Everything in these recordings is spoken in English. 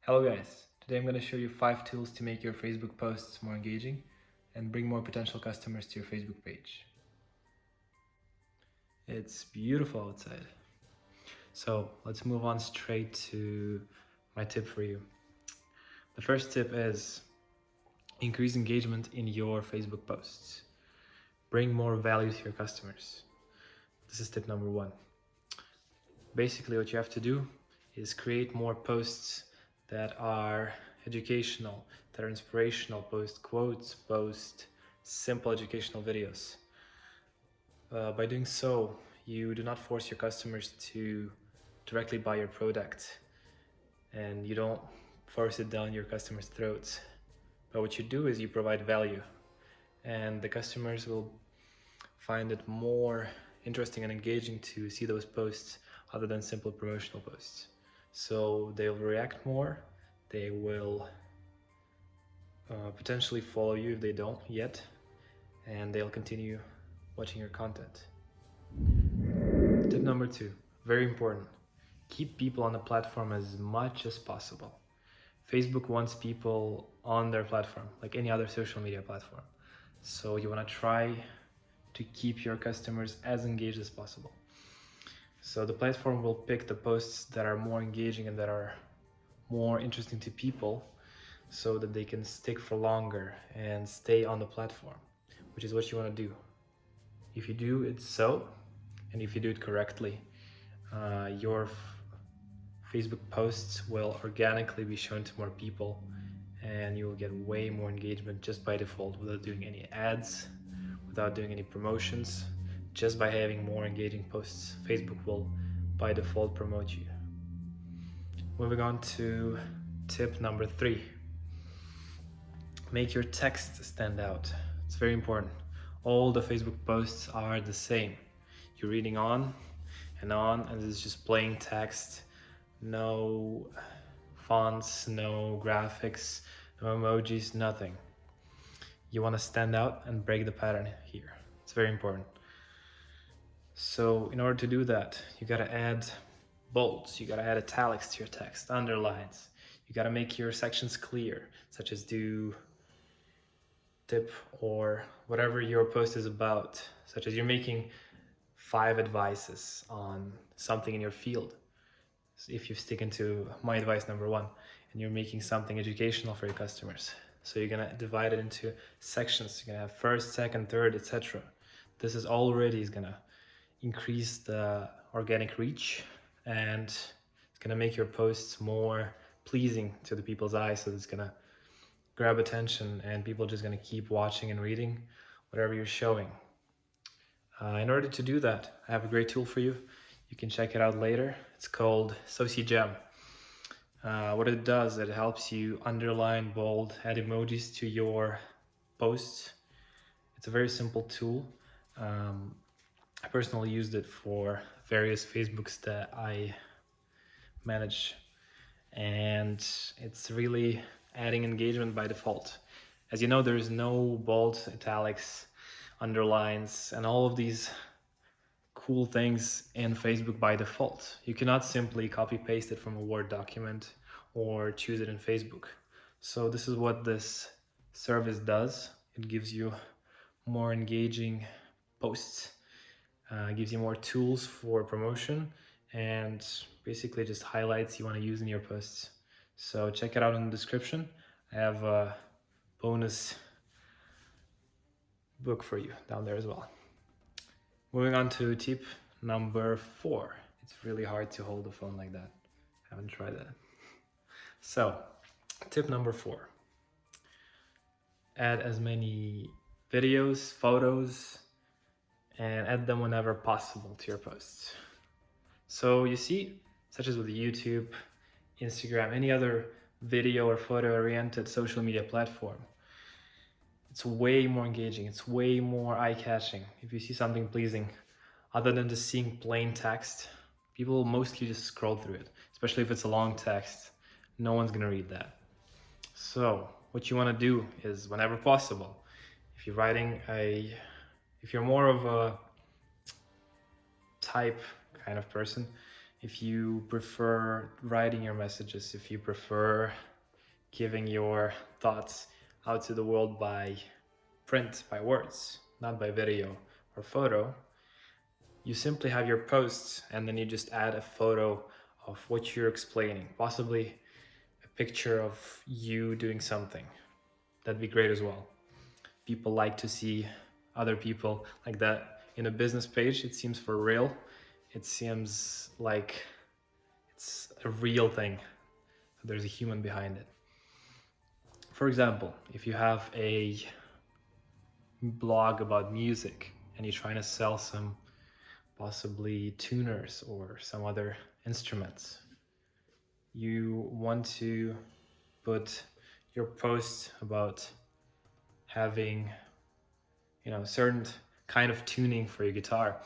Hello guys, today I'm going to show you 5 tools to make your Facebook posts more engaging and bring more potential customers to your Facebook page. It's beautiful outside. So let's move on straight to my tip for you. The first tip is increase engagement in your Facebook posts. Bring more value to your customers. This is tip number 1. Basically what you have to do is create more posts that are educational, that are inspirational, post quotes, post simple educational videos. By doing so, you do not force your customers to directly buy your product and you don't force it down your customers' throats. But what you do is you provide value and the customers will find it more interesting and engaging to see those posts other than simple promotional posts. So they'll react more, they will potentially follow you if they don't yet, and they'll continue watching your content. Tip number 2, very important. Keep people on the platform as much as possible. Facebook wants people on their platform, like any other social media platform. So you want to try to keep your customers as engaged as possible. So the platform will pick the posts that are more engaging and that are more interesting to people so that they can stick for longer and stay on the platform, which is what you want to do. If you do it so, and if you do it correctly, your Facebook posts will organically be shown to more people and you will get way more engagement just by default without doing any ads, without doing any promotions. Just by having more engaging posts, Facebook will by default promote you. Moving on to tip number 3. Make your text stand out. It's very important. All the Facebook posts are the same. You're reading on, and it's just plain text. No fonts, no graphics, no emojis, nothing. You want to stand out and break the pattern here. It's very important. So in order to do that, you gotta add bolds, you gotta add italics to your text, underlines. You gotta make your sections clear, such as do tip or whatever your post is about, such as you're making 5 advices on something in your field. So if you stick into my advice number 1 and you're making something educational for your customers. So you're gonna divide it into sections. You're gonna have first, second, third, etc. This is already gonna increase the organic reach and it's gonna make your posts more pleasing to the people's eyes, so it's gonna grab attention and people are just gonna keep watching and reading whatever you're showing. In order to do that, I have a great tool for you. You can check it out later. It's called SociGem. What it does, it helps you underline, bold, add emojis to your posts. It's a very simple tool. I personally used it for various Facebooks that I manage, and it's really adding engagement by default. As you know, there is no bolds, italics, underlines, and all of these cool things in Facebook by default. You cannot simply copy paste it from a Word document or choose it in Facebook. So this is what this service does. It gives you more engaging posts. Gives you more tools for promotion and basically just highlights you want to use in your posts. So check it out in the description. I have a bonus book for you down there as well. Moving on to tip number 4. It's really hard to hold the phone like that. I haven't tried that. So tip number 4. Add as many videos, photos, and add them whenever possible to your posts. So you see, such as with YouTube, Instagram, any other video or photo oriented social media platform, it's way more engaging, it's way more eye-catching. If you see something pleasing, other than just seeing plain text, people will mostly just scroll through it, especially if it's a long text. No one's gonna read that. So what you wanna do is, whenever possible, if you're more of a type kind of person, If you prefer writing your messages, if you prefer giving your thoughts out to the world by print, by words, not by video or photo, you simply have your posts and then you just add a photo of what you're explaining, possibly a picture of you doing something. That'd be great as well. People like to see other people like that. In a business page, it seems for real. It seems like it's a real thing. There's a human behind it. For example, if you have a blog about music and you're trying to sell some possibly tuners or some other instruments, you want to put your post about having, certain kind of tuning for your guitar,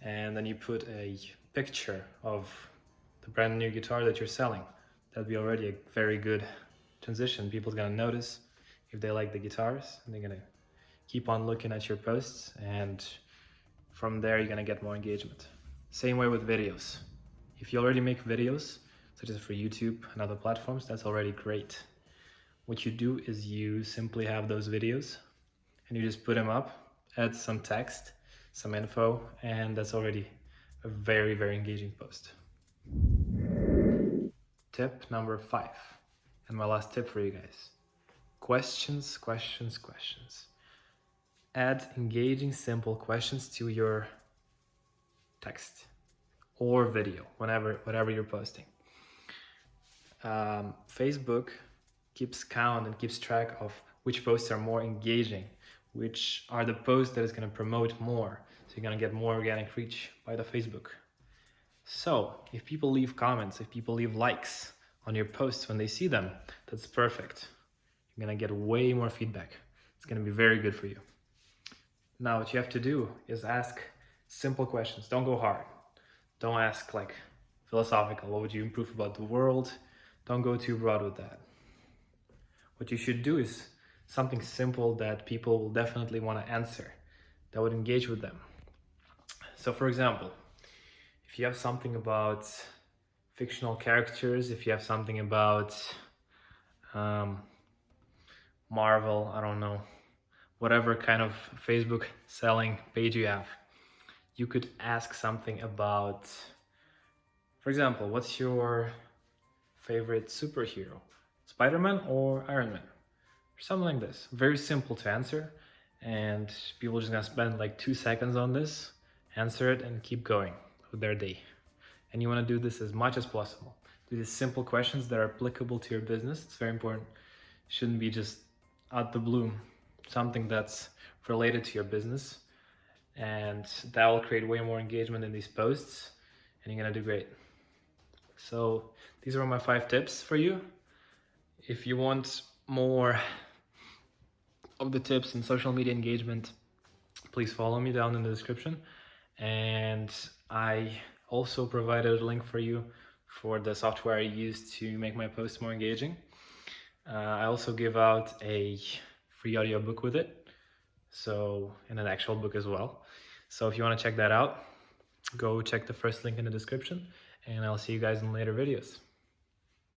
and then you put a picture of the brand new guitar that you're selling. That'd be already a very good transition. People's gonna notice if they like the guitars, and they're gonna keep on looking at your posts, and from there you're gonna get more engagement. Same way with videos. If you already make videos, such as for YouTube and other platforms, that's already great. What you do is you simply have those videos and you just put them up, add some text, some info, and that's already a very, very engaging post. Tip number 5, and my last tip for you guys. Questions, questions, questions. Add engaging, simple questions to your text or video, whatever you're posting. Facebook keeps count and keeps track of which posts are more engaging, which are the posts that is going to promote more. So you're going to get more organic reach by the Facebook. So if people leave comments, if people leave likes on your posts when they see them, that's perfect. You're going to get way more feedback. It's going to be very good for you. Now what you have to do is ask simple questions. Don't go hard. Don't ask like philosophical, what would you improve about the world? Don't go too broad with that. What you should do is something simple that people will definitely want to answer, that would engage with them. So for example, if you have something about fictional characters, if you have something about Marvel, I don't know, whatever kind of Facebook selling page you have, you could ask something about, for example, what's your favorite superhero? Spider-Man or Iron Man? Or something like this. Very simple to answer, and people are just gonna spend like 2 seconds on this, answer it, and keep going with their day. And you wanna do this as much as possible. Do these simple questions that are applicable to your business. It's very important. It shouldn't be just out the blue, something that's related to your business, and that will create way more engagement in these posts, and you're gonna do great. So these are my 5 tips for you. If you want more of the tips in social media engagement, please follow me down in the description. And I also provided a link for you for the software I use to make my posts more engaging. I also give out a free audiobook with it, so, and an actual book as well. So if you want to check that out, go check the first link in the description, and I'll see you guys in later videos.